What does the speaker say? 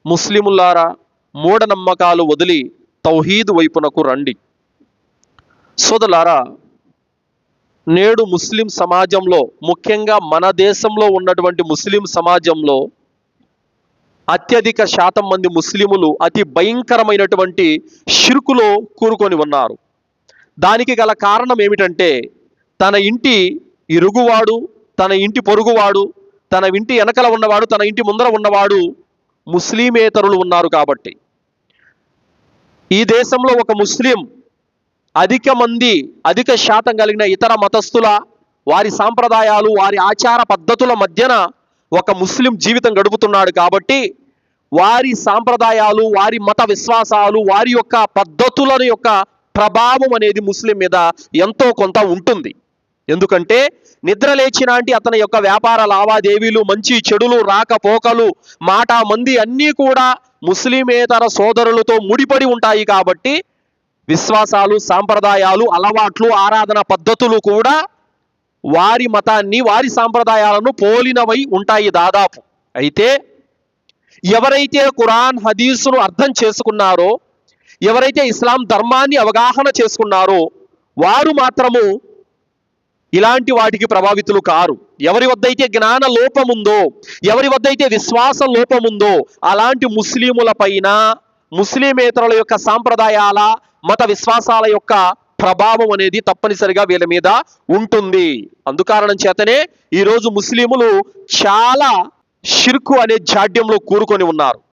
ముస్లిములారా, మూఢనమ్మకాలు వదిలి తౌహీద్ వైపునకు రండి. సోదరులారా, నేడు ముస్లిం సమాజంలో, ముఖ్యంగా మన దేశంలో ఉన్నటువంటి ముస్లిం సమాజంలో అత్యధిక శాతం మంది ముస్లిములు అతి భయంకరమైనటువంటి షిర్కులో కూరుకొని ఉన్నారు. దానికి గల కారణం ఏమిటంటే, తన ఇంటి ఇరుగువాడు, తన ఇంటి పొరుగువాడు, తన ఇంటి వెనకల ఉన్నవాడు, తన ఇంటి ముందర ఉన్నవాడు ముస్లిమేతరులు ఉన్నారు. కాబట్టి ఈ దేశంలో ఒక ముస్లిం అధిక శాతం కలిగిన ఇతర మతస్థుల వారి సాంప్రదాయాలు, వారి ఆచార పద్ధతుల మధ్యన ఒక ముస్లిం జీవితం గడుపుతున్నాడు. కాబట్టి వారి సాంప్రదాయాలు, వారి మత విశ్వాసాలు, వారి యొక్క పద్ధతుల యొక్క ప్రభావం అనేది ముస్లిం మీద ఎంతో కొంత ఉంటుంది. ఎందుకంటే నిద్రలేచినాంటి అతని యొక్క వ్యాపార లావాదేవీలు, మంచి చెడులు, రాకపోకలు, మాట మంది అన్నీ కూడా ముస్లిమేతర సోదరులతో ముడిపడి ఉంటాయి. కాబట్టి విశ్వాసాలు, సాంప్రదాయాలు, అలవాట్లు, ఆరాధన పద్ధతులు కూడా వారి మతాన్ని, వారి సాంప్రదాయాలను పోలినవై ఉంటాయి దాదాపు. అయితే ఎవరైతే ఖురాన్ హదీసును అర్థం చేసుకున్నారో, ఎవరైతే ఇస్లాం ధర్మాన్ని అవగాహన చేసుకున్నారో వారు మాత్రము ఇలాంటి వాటికి ప్రభావితులు కారు. ఎవరి వద్దైతే జ్ఞాన లోపముందో, ఎవరి వద్దైతే విశ్వాస లోపముందో అలాంటి ముస్లిముల పైన, ముస్లిమేతరుల యొక్క సాంప్రదాయాల, మత విశ్వాసాల యొక్క ప్రభావం అనేది తప్పనిసరిగా వీళ్ళ మీద ఉంటుంది. అందుకారణం చేతనే ఈరోజు ముస్లిములు చాలా షిర్కు అనే జాడ్యంలో కూరుకొని ఉన్నారు.